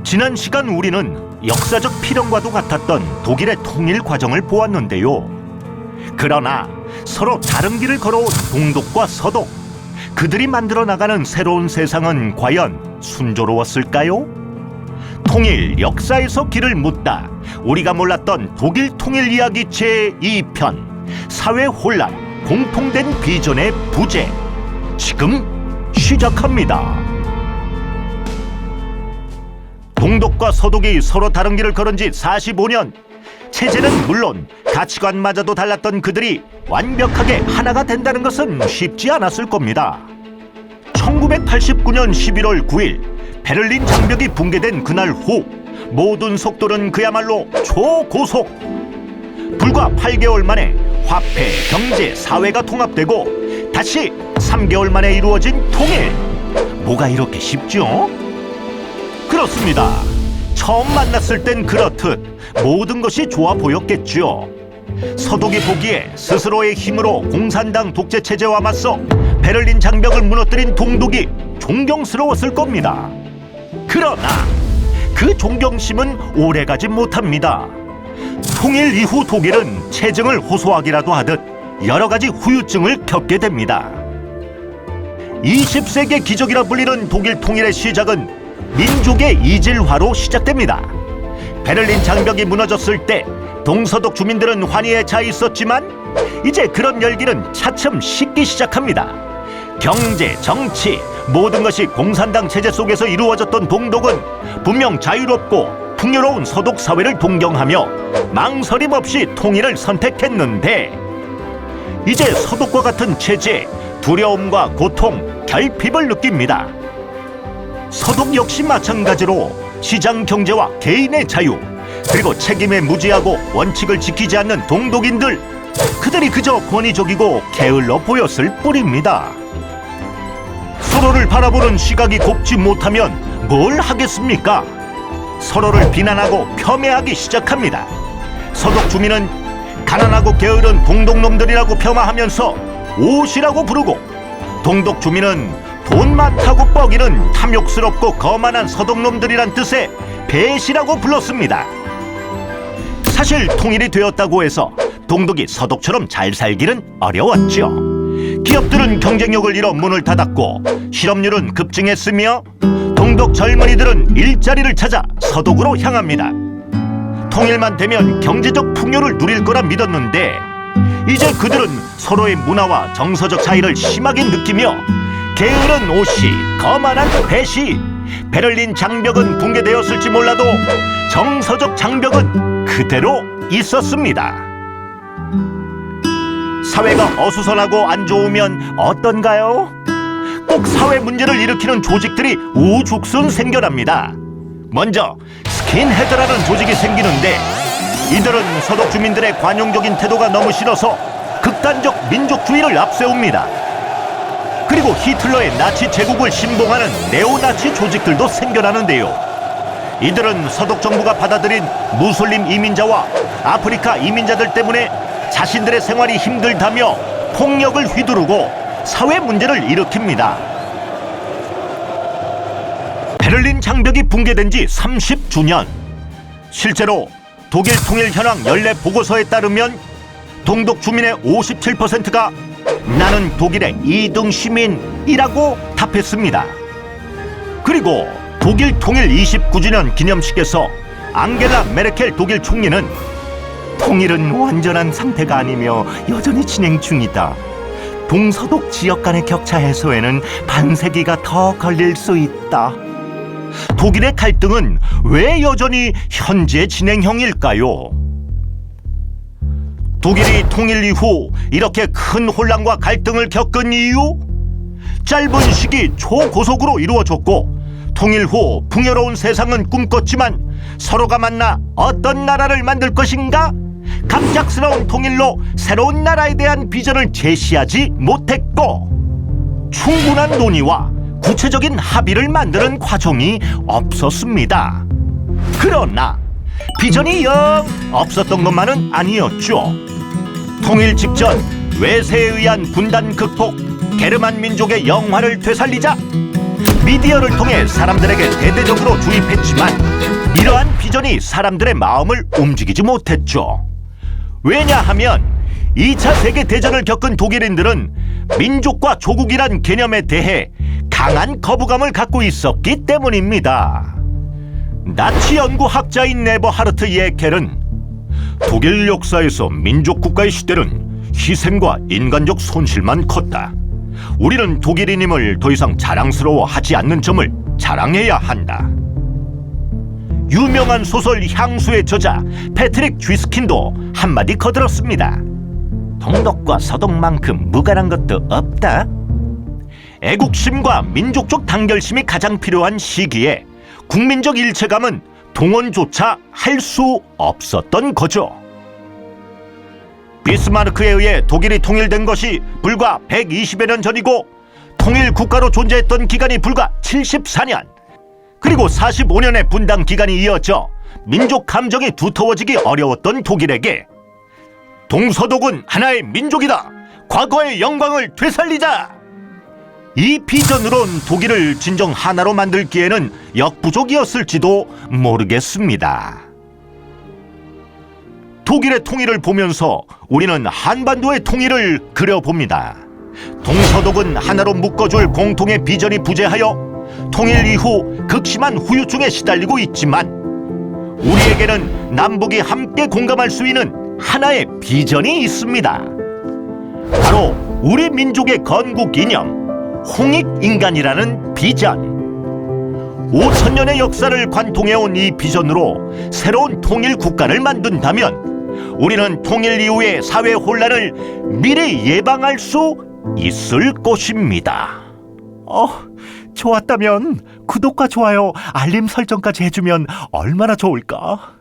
지난 시간 우리는 역사적 필연과도 같았던 독일의 통일 과정을 보았는데요. 그러나 서로 다른 길을 걸어온 동독과 서독, 그들이 만들어 나가는 새로운 세상은 과연 순조로웠을까요? 통일 역사에서 길을 묻다, 우리가 몰랐던 독일 통일 이야기 제2편, 사회 혼란, 공통된 비전의 부재, 지금 시작합니다. 동독과 서독이 서로 다른 길을 걸은 지 45년. 체제는 물론 가치관마저도 달랐던 그들이 완벽하게 하나가 된다는 것은 쉽지 않았을 겁니다. 1989년 11월 9일 베를린 장벽이 붕괴된 그날 후 모든 속도는 그야말로 초고속. 불과 8개월 만에 화폐, 경제, 사회가 통합되고 다시 3개월 만에 이루어진 통일. 뭐가 이렇게 쉽죠? 그렇습니다. 처음 만났을 땐 그렇듯 모든 것이 좋아 보였겠죠. 서독이 보기에 스스로의 힘으로 공산당 독재 체제와 맞서 베를린 장벽을 무너뜨린 동독이 존경스러웠을 겁니다. 그러나 그 존경심은 오래가지 못합니다. 통일 이후 독일은 체증을 호소하기라도 하듯 여러 가지 후유증을 겪게 됩니다. 20세기 기적이라 불리는 독일 통일의 시작은 민족의 이질화로 시작됩니다. 베를린 장벽이 무너졌을 때 동서독 주민들은 환희에 차 있었지만 이제 그런 열기는 차츰 식기 시작합니다. 경제, 정치, 모든 것이 공산당 체제 속에서 이루어졌던 동독은 분명 자유롭고 풍요로운 서독 사회를 동경하며 망설임 없이 통일을 선택했는데, 이제 서독과 같은 체제에 두려움과 고통, 결핍을 느낍니다. 서독 역시 마찬가지로 시장 경제와 개인의 자유, 그리고 책임에 무지하고 원칙을 지키지 않는 동독인들, 그들이 그저 권위적이고 게을러 보였을 뿐입니다. 서로를 바라보는 시각이 곱지 못하면 뭘 하겠습니까? 서로를 비난하고 폄훼하기 시작합니다. 서독 주민은 가난하고 게으른 동독놈들이라고 폄하하면서 옷이라고 부르고, 동독 주민은 돈 많다고 뻐기는 탐욕스럽고 거만한 서독놈들이란 뜻의 배시라고 불렀습니다. 사실 통일이 되었다고 해서 동독이 서독처럼 잘 살기는 어려웠죠. 기업들은 경쟁력을 잃어 문을 닫았고 실업률은 급증했으며 동독 젊은이들은 일자리를 찾아 서독으로 향합니다. 통일만 되면 경제적 풍요를 누릴 거라 믿었는데 이제 그들은 서로의 문화와 정서적 차이를 심하게 느끼며 게으른 옷이, 거만한 배시, 베를린 장벽은 붕괴되었을지 몰라도 정서적 장벽은 그대로 있었습니다. 사회가 어수선하고 안 좋으면 어떤가요? 꼭 사회 문제를 일으키는 조직들이 우죽순 생겨납니다. 먼저 스킨헤드라는 조직이 생기는데, 이들은 서독 주민들의 관용적인 태도가 너무 싫어서 극단적 민족주의를 앞세웁니다. 그리고 히틀러의 나치 제국을 신봉하는 네오나치 조직들도 생겨나는데요. 이들은 서독 정부가 받아들인 무슬림 이민자와 아프리카 이민자들 때문에 자신들의 생활이 힘들다며 폭력을 휘두르고 사회 문제를 일으킵니다. 베를린 장벽이 붕괴된 지 30주년. 실제로 독일 통일 현황 연례 보고서에 따르면 동독 주민의 57%가 나는 독일의 2등 시민이라고 답했습니다. 그리고 독일 통일 29주년 기념식에서 앙겔라 메르켈 독일 총리는 통일은 완전한 상태가 아니며 여전히 진행 중이다. 동서독 지역 간의 격차 해소에는 반세기가 더 걸릴 수 있다. 독일의 갈등은 왜 여전히 현재 진행형일까요? 독일이 통일 이후 이렇게 큰 혼란과 갈등을 겪은 이유? 짧은 시기 초고속으로 이루어졌고 통일 후 풍요로운 세상은 꿈꿨지만 서로가 만나 어떤 나라를 만들 것인가? 갑작스러운 통일로 새로운 나라에 대한 비전을 제시하지 못했고 충분한 논의와 구체적인 합의를 만드는 과정이 없었습니다. 그러나 비전이 영 없었던 것만은 아니었죠. 통일 직전 외세에 의한 분단 극복, 게르만 민족의 영화를 되살리자 미디어를 통해 사람들에게 대대적으로 주입했지만 이러한 비전이 사람들의 마음을 움직이지 못했죠. 왜냐하면 2차 세계대전을 겪은 독일인들은 민족과 조국이란 개념에 대해 강한 거부감을 갖고 있었기 때문입니다. 나치 연구학자인 네버하르트 예켈은 독일 역사에서 민족국가의 시대는 희생과 인간적 손실만 컸다. 우리는 독일인임을 더 이상 자랑스러워하지 않는 점을 자랑해야 한다. 유명한 소설 향수의 저자 패트릭 쥐스킨도 한마디 거들었습니다. 동독과 서독만큼 무관한 것도 없다. 애국심과 민족적 단결심이 가장 필요한 시기에 국민적 일체감은 동원조차 할 수 없었던 거죠. 비스마르크에 의해 독일이 통일된 것이 불과 120여 년 전이고 통일 국가로 존재했던 기간이 불과 74년, 그리고 45년의 분당 기간이 이어져 민족 감정이 두터워지기 어려웠던 독일에게 동서독은 하나의 민족이다. 과거의 영광을 되살리자. 이 비전으론 독일을 진정 하나로 만들기에는 역부족이었을지도 모르겠습니다. 독일의 통일을 보면서 우리는 한반도의 통일을 그려봅니다. 동서독은 하나로 묶어줄 공통의 비전이 부재하여 통일 이후 극심한 후유증에 시달리고 있지만 우리에게는 남북이 함께 공감할 수 있는 하나의 비전이 있습니다. 바로 우리 민족의 건국 이념, 홍익인간이라는 비전. 5천년의 역사를 관통해온 이 비전으로 새로운 통일 국가를 만든다면 우리는 통일 이후의 사회 혼란을 미리 예방할 수 있을 것입니다. 좋았다면 구독과 좋아요, 알림 설정까지 해주면 얼마나 좋을까?